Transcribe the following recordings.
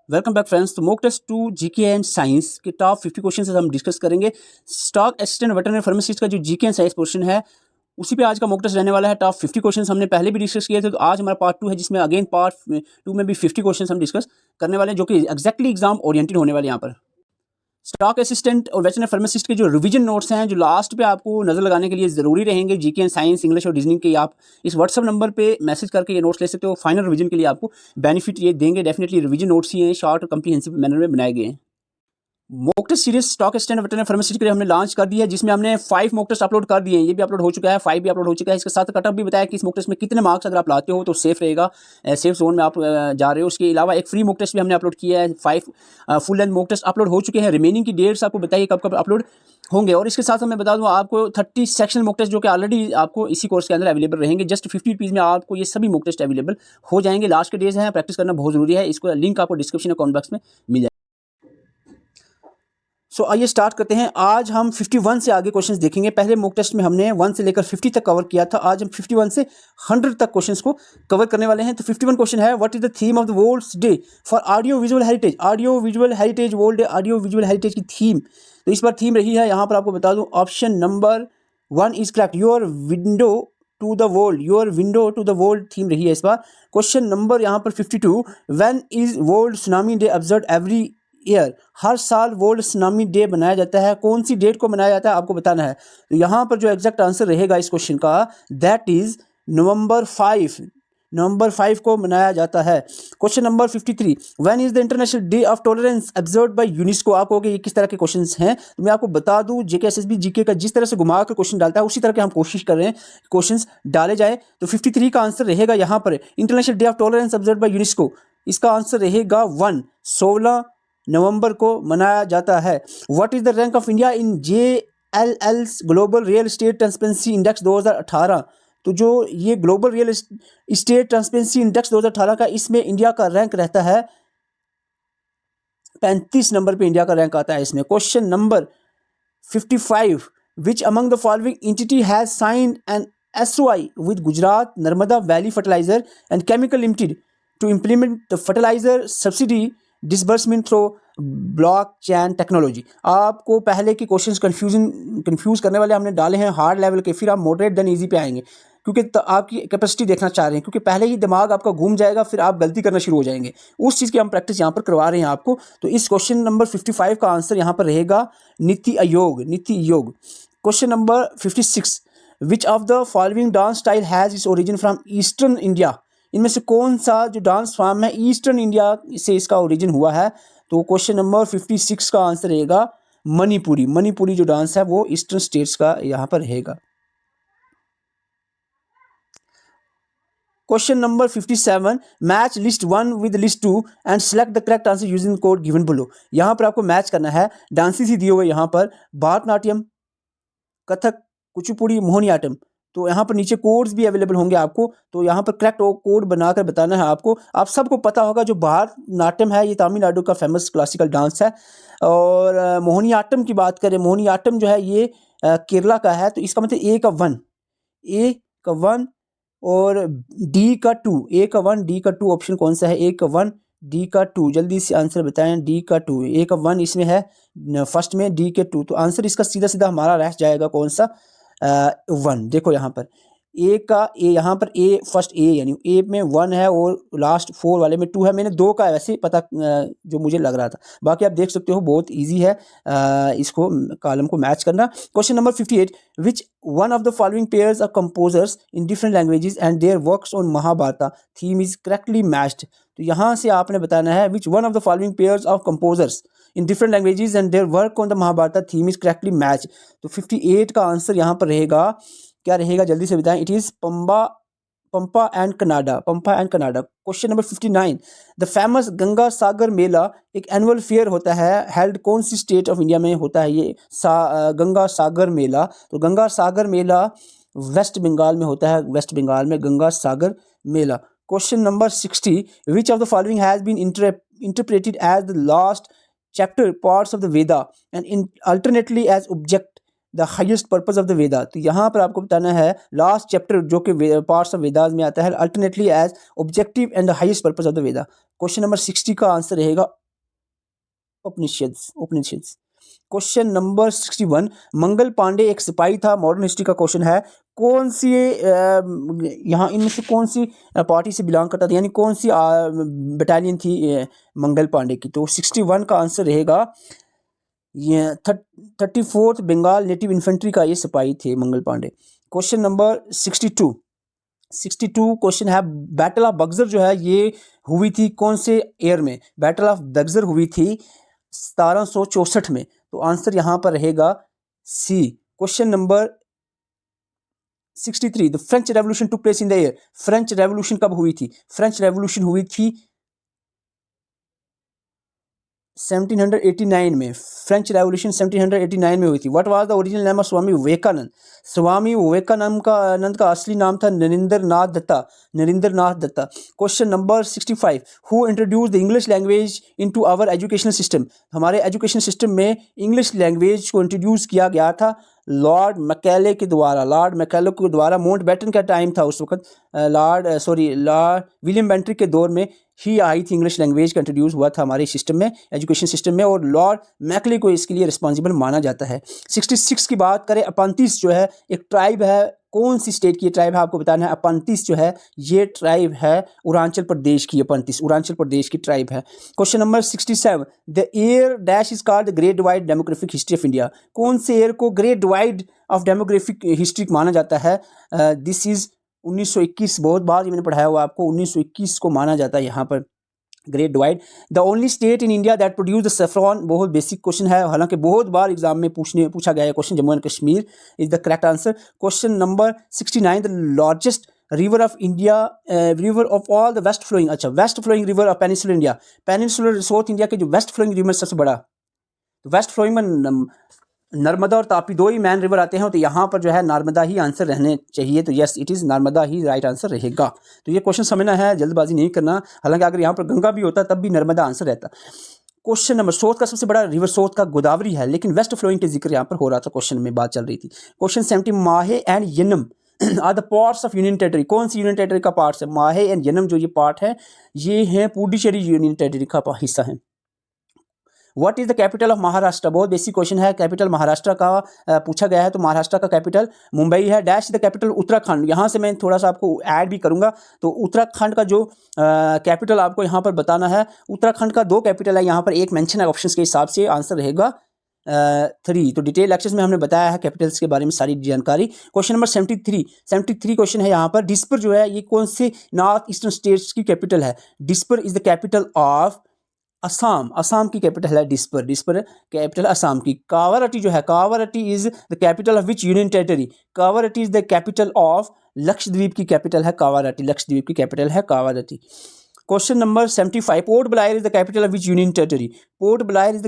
Welcome back friends. तो mock test 2 GK and science के top 50 question हम discuss करेंगे। स्टॉक असिस्टेंट वेटरनरी फार्मासिस्ट का जो जीके एंड साइंस पोर्शन है उसी पे आज का मॉक टेस्ट रहने वाला है। टॉप 50 क्वेश्चन हमने पहले भी डिस्कस किए थे, तो आज हमारा पार्ट 2 है जिसमें अगेन पार्ट 2 में भी 50 क्वेश्चन हम डिस्कस करने वाले हैं जो कि एग्जैक्टली एग्जाम ओरिएंटेड होने वाले हैं। यहाँ पर स्टॉक असिस्टेंट और वेटरनरी फार्मासिस्ट के जो रिवीजन नोट्स हैं जो लास्ट पे आपको नजर लगाने के लिए ज़रूरी रहेंगे, जीके एंड साइंस, इंग्लिश और रीजनिंग के, आप इस व्हाट्सअप नंबर पे मैसेज करके ये नोट्स ले सकते हो। फाइनल रिवीजन के लिए आपको बेनिफिट ये देंगे। डेफिनेटली रिवीजन नोट्स ही हैं, शॉर्ट और कम्प्रीहेंसिव मैनर में बनाए गए हैं। Mock test series stock extend veterinary pharmacist के लिए हमने लॉन्च कर दिया है, जिसमें हमने 5 मॉक टेस्ट अपलोड कर दिए हैं। ये भी अपलोड हो चुका है, 5 भी अपलोड हो चुका है। इसके साथ कटअप भी बताया कि इस मॉक टेस्ट में कितने मार्क्स अगर आप लाते हो तो सेफ रहेगा, सेफ जोन में आप जा रहे हो। उसके अलावा एक फ्री मॉक टेस्ट भी हमने अपलोड किया है। 5 full length mock test upload हो चुके हैं। रिमेनिंग की डेट्स आपको बताइए कब कब अपलोड होंगे। और इसके साथ मैं बता दूं आपको 30 सेक्शन मॉक टेस्ट जो कि ऑलरेडी आपको इसी कोर्स के अंदर अवेलेबल रहेंगे। जस्ट 50 रुपीज़ में आपको ये सभी मॉक टेस्ट अवेलेबल हो जाएंगे। लास्ट के डेज हैं, प्रैक्टिस करना बहुत जरूरी है। इसको लिंक आपको डिस्क्रिप्शन और कमेंट बॉक्स में मिल जाएगा। सो आइए स्टार्ट करते हैं। आज हम 51 से आगे क्वेश्चंस देखेंगे। पहले मॉक टेस्ट में हमने 1 से लेकर 50 तक कवर किया था। आज हम 51 से 100 तक क्वेश्चंस को कवर करने वाले हैं। तो 51 क्वेश्चन है, what is the theme of the world's day for audio visual heritage. Audio visual heritage world day, audio visual heritage की थीम। तो इस बार थीम रही है, यहाँ पर आपको बता दूँ, option number 1 is correct, your window to the world. Your window to the world theme रही है इस बार। क्वेश्चन नंबर यहाँ पर 52, when is world tsunami day observe every year. हर साल वर्ल्ड सुनामी डे मनाया जाता है। कौन सी डेट को मनाया जाता है आपको बताना है। तो यहाँ पर जो एग्जैक्ट आंसर रहेगा इस क्वेश्चन का, दैट इज नवंबर 5। नवंबर 5 को मनाया जाता है। Question number 53, when is the international day of tolerance observed by UNESCO. आप कहोगे ये किस तरह के क्वेश्चंस हैं, तो मैं आपको बता दूं, जेके एसएसबी जीके का जिस तरह से घुमा कर क्वेश्चन डालता है उसी तरह के हम कोशिश कर रहे हैं क्वेश्चंस डाले जाए। तो 53 का आंसर रहेगा यहाँ पर international day of tolerance observed by UNESCO. इसका आंसर रहेगा 1, 16 नवंबर को मनाया जाता है। What is the rank of India in JLL global real estate transparency index 2018। तो जो ये global real estate transparency index 2018 का, इसमें इंडिया का रैंक रहता है 35 नंबर पे इंडिया का रैंक आता है इसमें। Question number 55, which among the following entity has signed an SOI with Gujarat Narmada valley fertilizer and chemical limited to implement the fertilizer subsidy disbursement through blockchain technology. आपको पहले के क्वेश्चंस कंफ्यूज करने वाले हमने डाले हैं हार्ड लेवल के, फिर आप मॉडरेट देन इजी पे आएंगे, क्योंकि आपकी कैपेसिटी देखना चाह रहे हैं, क्योंकि पहले ही दिमाग आपका घूम जाएगा, फिर आप गलती करना शुरू हो जाएंगे। उस चीज़ की हम प्रैक्टिस यहाँ पर करवा रहे हैं आपको। तो इस क्वेश्चन नंबर 55 का आंसर यहाँ पर रहेगा NITI Aayog, NITI Aayog. Question number 56, which of the following dance style has its origin from eastern India. इनमें से कौन सा जो डांस फॉर्म है ईस्टर्न इंडिया से इसका ओरिजिन हुआ है। तो क्वेश्चन नंबर 56 का आंसर रहेगा मणिपुरी। मणिपुरी जो डांस है वो ईस्टर्न स्टेट्स का यहाँ पर रहेगा। Question number 57, match list 1 with list 2 and select the correct answer using code given below. यहाँ पर आपको मैच करना है। डांसेस ही दिए हुए यहाँ पर, भारतनाट्यम, कथक, कुचिपुड़ी, मोहिनीअट्टम। तो यहाँ पर नीचे कोड्स भी अवेलेबल होंगे आपको, तो यहाँ पर करेक्ट कोड बनाकर बताना है आपको। आप सबको पता होगा जो भारतनाट्यम है ये तमिलनाडु का फेमस क्लासिकल डांस है। और मोहिनीअट्टम की बात करें, मोहिनीअट्टम जो है ये केरला का है। तो इसका मतलब ए का 1 और डी का 2। ए का 1 डी का 2 ऑप्शन कौन सा है। ए का 1 डी का 2, जल्दी से आंसर बताएं। डी का 2, ए का 1 इसमें है फर्स्ट में, डी के 2। तो आंसर इसका सीधा सीधा हमारा रह जाएगा कौन सा, 1। देखो यहाँ पर ए का ए, यहाँ पर ए फर्स्ट ए यानी ए में 1 है और लास्ट 4 वाले में 2 है। मैंने 2 का वैसे पता जो मुझे लग रहा था, बाकी आप देख सकते हो बहुत इजी है इसको कॉलम को मैच करना। Question number 58, which one of the following pairs of composers in different languages and their works on Mahabharata theme is correctly matched. तो यहाँ से आपने बताना है which one of the following pairs of composers in different languages and their work on the Mahabharata theme is correctly match. तो 58 का answer यहाँ पर रहेगा, क्या रहेगा जल्दी से बताएं। It is Pampa and Canada, Pampa and Canada. Question number 59, the famous Ganga Sagar Mela एक एनुअल फेयर होता है, हेल्ड कौन सी स्टेट ऑफ इंडिया में होता है ये गंगा सागर मेला। तो गंगा सागर मेला वेस्ट बंगाल में होता है, वेस्ट बंगाल में Ganga Sagar Mela. Question number 60, which of the following has been interpreted as the last chapter parts of the Veda and in alternately as object the highest purpose of the Veda, तो यहाँ पर आपको बताना है लास्ट चैप्टर जो कि parts of Vedas में आता है, alternately as objective and the highest purpose of the Veda. Question number 60 का आंसर रहेगा उपनिषद्स। क्वेश्चन नंबर 61, मंगल पांडे एक सिपाही था, मॉडर्न हिस्ट्री का क्वेश्चन है। कौन सी यहाँ इनमें से कौन सी पार्टी से बिलोंग करता था, यानी कौन सी बटालियन थी मंगल पांडे की, तो 61 का आंसर रहेगा ये 34th बंगाल नेटिव इन्फेंट्री का ये सिपाही थे Mangal Pandey. Question number 62 question है, बैटल ऑफ बक्सर जो है ये हुई थी कौन से ईयर में, बैटल ऑफ बक्सर हुई थी 1764 में, तो आंसर यहाँ पर रहेगा C. Question number 63, the French revolution took place in the year, French revolution कब हुई थी, फ्रेंच रेवोल्यूशन हुई थी 1789 में, फ्रेंच रेवोल्यूशन 1789 में हुई थी। What was the original name of Swami Vivekananda, Swami Vivekananda का असली नाम था Narendra Nath Datta. Question number 65, who introduce the English language into our educational system, हमारे एजुकेशन सिस्टम में इंग्लिश लैंग्वेज को इंट्रोड्यूस किया गया था लॉर्ड मैकेले के द्वारा। माउंटबेटन का टाइम था उस वक्त, लॉर्ड विलियम बेंटिक के दौर में ही आई थी इंग्लिश लैंग्वेज का इंट्रोड्यूस हुआ था हमारे सिस्टम में, एजुकेशन सिस्टम में, और लॉर्ड मैकले को इसके लिए रिस्पॉन्सिबल माना जाता है। 66 की बात करें, अपंतीस जो है एक ट्राइब है, कौन सी स्टेट की ट्राइब है आपको बताना है। अपंतीस जो है ये ट्राइब है अरुणाचल प्रदेश की, अपंतीस अरुणाचल प्रदेश की ट्राइब है। Question number 67, the year dash is called the great divide demographic history of India, कौन से ईयर को great divide of demographic history माना जाता है, दिस इज 1921, बहुत बार ये मैंने पढ़ाया हुआ आपको, 1921 को माना जाता है यहाँ पर great divide. The only state in India that produce the saffron, बहुत बेसिक क्वेश्चन है, हालांकि बहुत बार एग्जाम में पूछा गया है question, Jammu and Kashmir is the correct answer. Question number 69, the largest river of India, river of all the west flowing, अच्छा west flowing river of peninsular India, peninsular south India के जो वेस्ट फ्लोइंग रिवर सबसे बड़ा, तो west flowing में नर्मदा और तापी दो ही man river आते हैं, तो यहाँ पर जो है नर्मदा ही आंसर रहने चाहिए, तो yes it is Narmada he right answer रहेगा। तो ये क्वेश्चन समझना है, जल्दबाजी नहीं करना, हालांकि अगर यहाँ पर गंगा भी होता तब भी नर्मदा आंसर रहता। क्वेश्चन नंबर, साउथ का सबसे बड़ा रिवर साउथ का गोदावरी है, लेकिन वेस्ट फ्लोइंग के जिक्र यहाँ पर हो रहा था, क्वेश्चन में बात चल रही थी। Question 70, Mahe and Yanam are the parts of union territory, कौन सी यूनियन टेरिटरी का पार्ट्स है, माहे एंड यनम जो ये पार्ट है ये है पुडुचेरी यूनियन टेरिटरी का हिस्सा है। What is the capital of Maharashtra, बहुत बेसिक क्वेश्चन है, कैपिटल महाराष्ट्र का पूछा गया है, तो महाराष्ट्र का कैपिटल मुंबई है। डैश द कैपिटल उत्तराखंड, यहाँ से मैं थोड़ा सा आपको ऐड भी करूँगा, तो उत्तराखंड का जो कैपिटल आपको यहाँ पर बताना है, उत्तराखंड का 2 कैपिटल है यहाँ पर, एक मेंशन है ऑप्शंस के हिसाब से, आंसर रहेगा 3। तो डिटेल लेक्चर्स में हमने बताया है कैपिटल्स के बारे में सारी जानकारी। क्वेश्चन नंबर 73 क्वेश्चन है यहाँ पर, डिस्पर जो है ये कौन से नॉर्थ ईस्टर्न स्टेट्स की कैपिटल है, disperse is the capital of Assam की कैपिटल है डिस्पर कैपिटल असम की। कावारटी जो है, Kavaratti is the capital of which union territory, Kavaratti is the capital of Lakshadweep की कैपिटल है कावारटी, लक्षद्वीप की कैपिटल है Kavaratti. Question number 75, Port Blair is the capital of which union territory, Port Blair is the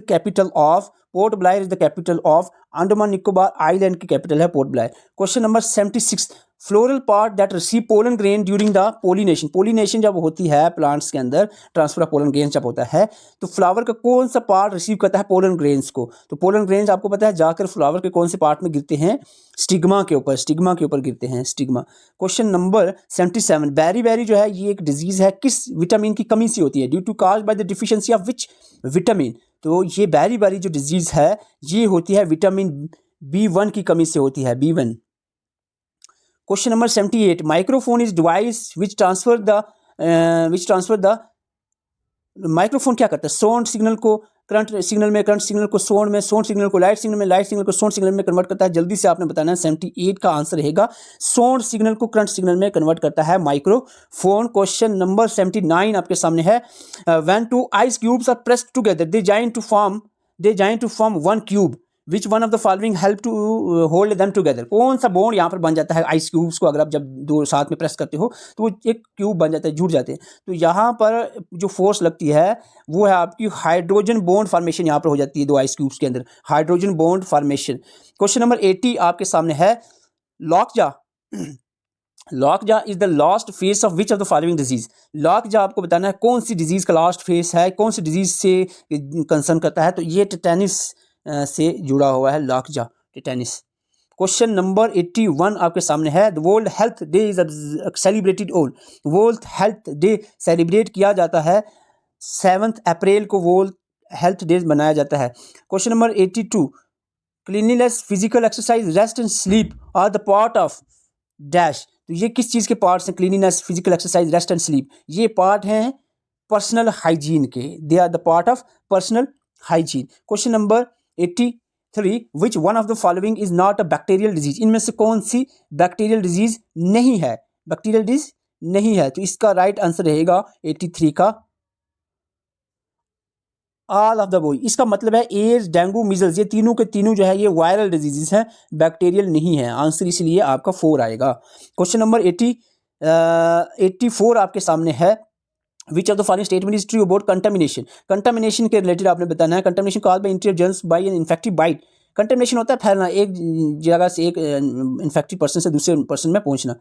capital of Andaman Nicobar island की कैपिटल है Port Blair. Question number 76, floral part that receive pollen grain during the pollination जब होती है plants के अंदर, ट्रांसफर ऑफ पोलन ग्रेन जब होता है, तो फ्लावर का कौन सा पार्ट रिसीव करता है पोलन ग्रेन्स को, तो पोलन ग्रेन्स आपको पता है जाकर फ्लावर के कौन से पार्ट में गिरते हैं, स्टिग्मा के ऊपर गिरते हैं, स्टिग्मा। क्वेश्चन नंबर 77, बेरी जो है ये एक डिजीज है, किस विटामिन की कमी से होती है, due to cause by the deficiency of which vitamin, तो ये बेरी जो डिजीज है ये होती है विटामिन B1 की कमी से होती है, B1। Question number 78, microphone is device which transfer the microphone क्या करता है, साउंड सिग्नल को करंट सिग्नल में, करंट सिग्नल को साउंड में, साउंड सिग्नल को लाइट सिग्नल में, लाइट सिग्नल को साउंड सिग्नल में कन्वर्ट करता है। जल्दी से आपने बताना है, 78 का आंसर रहेगा साउंड सिग्नल को करंट सिग्नल में कन्वर्ट करता है माइक्रोफोन। क्वेश्चन नंबर 79 आपके सामने है, when 2 ice cubes are pressed together they join to form 1 cube, which one of the following help to hold them together, कौन सा बॉन्ड यहाँ पर बन जाता है आइस क्यूब्स को, अगर आप जब 2 साथ में प्रेस करते हो तो वो एक क्यूब बन जाता है, जुड़ जाते हैं। तो यहाँ पर जो फोर्स लगती है वो है आपकी हाइड्रोजन बॉन्ड फॉर्मेशन, यहाँ पर हो जाती है 2 आइस क्यूब्स के अंदर, hydrogen bond formation. Question number 80 आपके सामने है, lockjaw is the last face of which of the following disease, lockjaw आपको बताना है कौन सी डिजीज का लास्ट फेस है, कौन सी डिजीज से कंसर्न करता है, तो ये टेटेनिस से जुड़ा हुआ है लॉकजा, टेटेनिस। क्वेश्चन नंबर 81 आपके सामने है। The world health day is celebrated on, world health day celebrate किया जाता है 7 अप्रैल को वर्ल्ड हेल्थ डे मनाया जाता है। Question number 82, cleanliness, physical exercise, rest and sleep are the part of dash. तो ये किस चीज़ के पार्ट्स हैं? Cleanliness, physical exercise, rest and sleep, ये पार्ट हैं पर्सनल हाइजीन के, they are the part of personal hygiene. Question number 83, which one of the following is not a bacterial disease, इनमें से कौन सी बैक्टीरियल डिजीज नहीं है? Bacterial disease नहीं है, तो इसका राइट आंसर रहेगा 83 का ऑल ऑफ द बॉय। इसका मतलब है एड्स, डेंगू, मीजल्स, ये तीनों के तीनों जो है ये वायरल डिजीजेस हैं, बैक्टीरियल नहीं है। आंसर इसलिए आपका 4 आएगा। क्वेश्चन नंबर 84 आपके सामने है। Which of the following statement is true about contamination. Contamination के रिलेटेड आपने बताना है। Contamination caused by interior germs by an infective bite. Contamination होता है फैलना, एक जगह से एक इन्फेक्टिव पर्सन से दूसरे पर्सन में पहुंचना।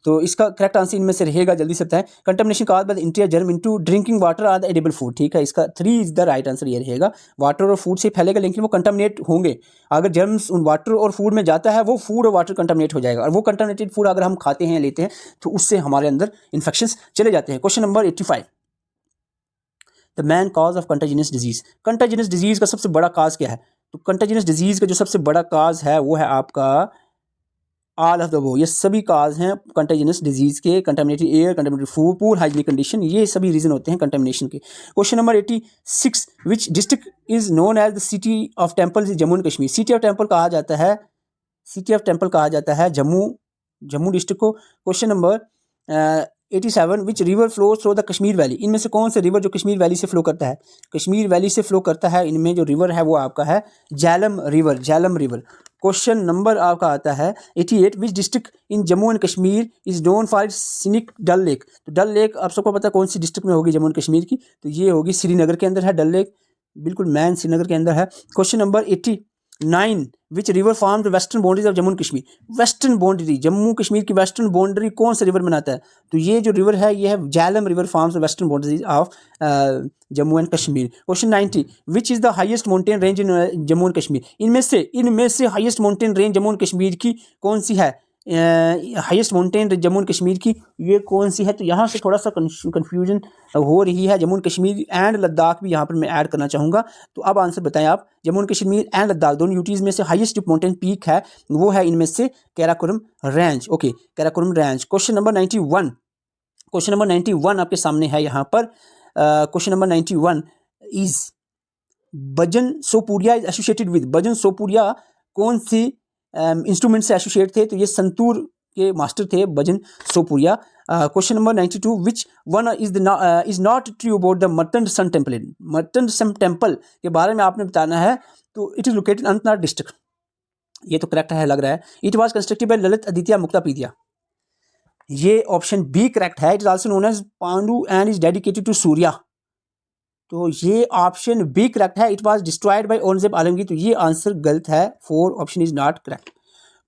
तो इसका करेक्ट आंसर इनमें से रहेगा, जल्दी से बताएं। Contamination caused by the interior germ into drinking water or the edible food. ठीक है, इसका 3 इज द राइट आंसर ये रहेगा। वाटर और फूड से फैलेगा, लेकिन वो कंटामिनेट होंगे। अगर जर्म्स उन वाटर और फूड में जाता है, वो फूड और वाटर कंटामिनेट हो जाएगा, और वो कंटामिनेटेड फूड अगर हम खाते हैं, लेते हैं, तो उससे हमारे अंदर इन्फेक्शंस चले जाते हैं। Question number 85, the main cause of contagious disease. Contagious disease का सबसे बड़ा काज क्या है? तो कंटाजिनस डिजीज का जो सबसे बड़ा काज है वो है आपका ऑल ऑफ द वो। ये सभी काज हैं कंटाजिनस डिजीज के। Contaminated air, contaminated food, poor hygienic condition, ये सभी रीजन होते हैं कंटामिनेशन के। Question number 86, which district is known as the city of temple in Jammu and Kashmir. City of temple कहा जाता है, सिटी ऑफ टेम्पल कहा जाता है जम्मू डिस्ट्रिक्ट को। Question number 87, which river flows through the Kashmir valley. इनमें से कौन सा रिवर जो कश्मीर वैली से फ्लो करता है? कश्मीर वैली से फ्लो करता है, इनमें जो रिवर है वो आपका है Jhelum river, Jhelum river. Question number आपका आता है 88, which district in Jammu and Kashmir is known for its scenic Dal lake. तो डल लेक आप सबको पता है कौन सी डिस्ट्रिक्ट में होगी जम्मू एंड कश्मीर की? तो ये होगी श्रीनगर के अंदर है डल लेक, बिल्कुल मैन श्रीनगर के अंदर है। Question number 89, which river form the western boundaries of Jammu and Kashmir. Western boundary, Jammu Kashmir की वेस्टर्न बाउंड्री कौन सा रिवर बनाता है? तो ये जो रिवर है ये है Jhelum river forms western boundaries of Jammu and Kashmir. Question 90, which is the highest mountain range in Jammu and Kashmir. इनमें से highest mountain range Jammu and Kashmir की कौन सी है? Highest mountain Jammu and Kashmir की ये कौन सी है? तो यहाँ से थोड़ा सा कन्फ्यूजन हो रही है। जम्मू एंड कश्मीर एंड लद्दाख भी यहाँ पर मैं ऐड करना चाहूँगा। तो अब आंसर बताएं आप। जम्मू एंड कश्मीर एंड लद्दाख दोनों यूटीज़ में से हाईएस्ट जो माउंटेन पीक है वो है इनमें से Karakoram range. Okay, Karakoram range. Question number 91 आपके सामने है यहाँ पर। Question number 91 is Bhajan Sopuriya is associated with. Bhajan Sopuriya कौन सी इंस्ट्रूमेंट से एसोसिएट थे? तो ये संतूर के मास्टर थे Bhajan Sopuriya. Question number 92, which one is not true about the Martand sun temple. Martand sun temple के बारे में आपने बताना है। तो it is located Anantnag district, ये तो करेक्ट है लग रहा है। It was constructed by Lalit Aditya Muktapidiya, ये ऑप्शन बी करेक्ट है। It is also known as Pandu and is dedicated to Surya, तो ये ऑप्शन बी करेक्ट है। It was destroyed by Aurangzeb Alamgir, तो ये आंसर गलत है। 4 option is not correct.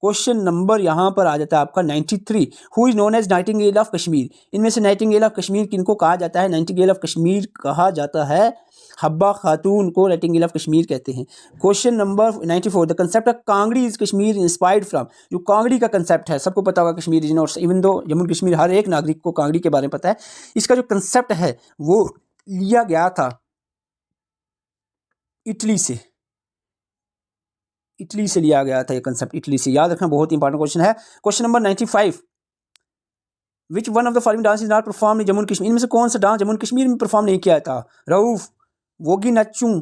Question number यहाँ पर आ जाता है आपका 93, who is known as nightingale of Kashmir. इनमें से नाइटिंगेल ऑफ कश्मीर किनको कहा जाता है? नाइटिंगेल ऑफ कश्मीर कहा जाता है हब्बा खातून को नाइटिंगेल ऑफ कश्मीर कहते हैं। Question number 94, the concept of Kangri is Kashmir inspired from. जो कांगड़ी का कंसेप्ट है, सबको पता होगा कश्मीर रीजन, और इवन दो जम्मू कश्मीर हर एक नागरिक को कांगड़ी के बारे में पता है। इसका जो कंसेप्ट है वो लिया गया था इटली से लिया गया था ये कंसेप्ट, इटली से। याद रखना, बहुत इंपॉर्टेंट क्वेश्चन है। Question number 95, which one of the following dance is not perform in Jammu and Kashmir. इनमें से कौन सा डांस जम्मू एंड कश्मीर में परफॉर्म नहीं किया था? रऊफ, वोगी नच्चू,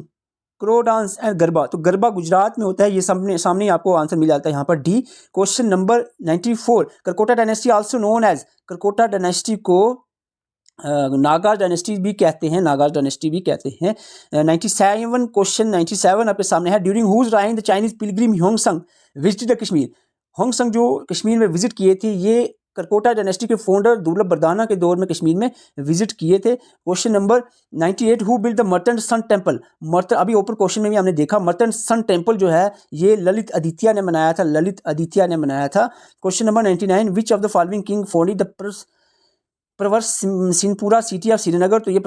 क्रो डांस एंड गरबा। तो गरबा गुजरात में होता है, ये सामने ही आपको आंसर मिल जाता है यहाँ पर D. Question number 94, Karkota dynasty also known as. Karkota dynasty को नागाज डायनेस्टी भी कहते हैं, 97 क्वेश्चन 97 आपके सामने है। During whose reign the Chinese pilgrim Hiuen Tsang visited the Kashmir. Hiuen Tsang जो कश्मीर में विजिट किए थे, ये करकोटा डायनेस्टी के फाउंडर दुर्लभ बरदाना के दौर में कश्मीर में विजिट किए थे। Question number 98, who build the Martand sun temple. अभी ऊपर क्वेश्चन में भी हमने देखा, मर्तंड सन टेम्पल जो है ये ललित आदित्य ने बनाया था, question number 99, which of the following king founded the Pravars Singhapura city of Srinagar. तो ये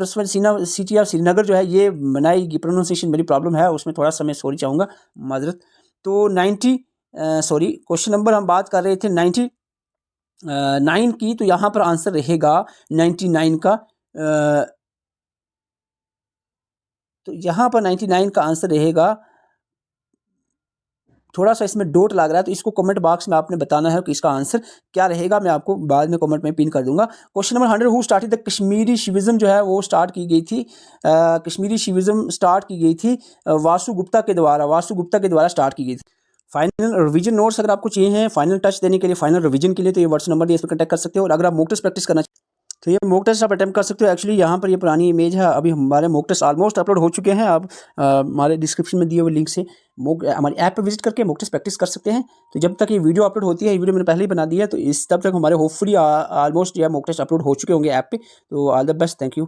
सिटी ऑफ श्रीनगर जो है ये बनाई, प्रोनाउंसिएशन मेरी प्रॉब्लम है उसमें, थोड़ा सा मैं सॉरी चाहूँगा, माजरत। तो 90 सॉरी, क्वेश्चन नंबर हम बात कर रहे थे 99 की, तो यहाँ पर आंसर रहेगा 99 का। तो यहाँ पर 99 का आंसर रहेगा। थोड़ा सा इसमें डोट लग रहा है, तो इसको कमेंट बॉक्स में आपने बताना है कि इसका आंसर क्या रहेगा। मैं आपको बाद में कमेंट में पिन कर दूंगा। Question number 100, who started the Kashmiri शिविज्म जो है वो स्टार्ट की गई थी, कश्मीरी शिविज्म स्टार्ट की गई थी वासु गुप्ता के द्वारा स्टार्ट की गई थी। फाइनल रिवीजन नोट्स अगर आपको चाहिए हैं फाइनल टच देने के लिए, फाइनल रिवीजन के लिए, तो ये व्हाट्सएप नंबर दिए, इस पर कॉन्टैक्ट कर सकते हो। और अगर आप मॉक टेस्ट प्रैक्टिस करना तो ये मॉक टेस्ट आप अटेम्प्ट कर सकते हो। एक्चुअली यहाँ पर ये पुरानी इमेज है, अभी हमारे मॉक टेस्ट ऑलमोस्ट अपलोड हो चुके हैं। आप हमारे डिस्क्रिप्शन में दिए हुए लिंक से हमारी ऐप पे विजिट करके मॉक टेस्ट प्रैक्टिस कर सकते हैं। तो जब तक ये वीडियो अपलोड होती है, ये वीडियो मैंने पहले ही बना दी है, तो इस तब तक हमारे होपफुली ऑलमोस्ट यह मॉक टेस्ट अपलोड हो चुके होंगे ऐप पे। तो all the best, thank you.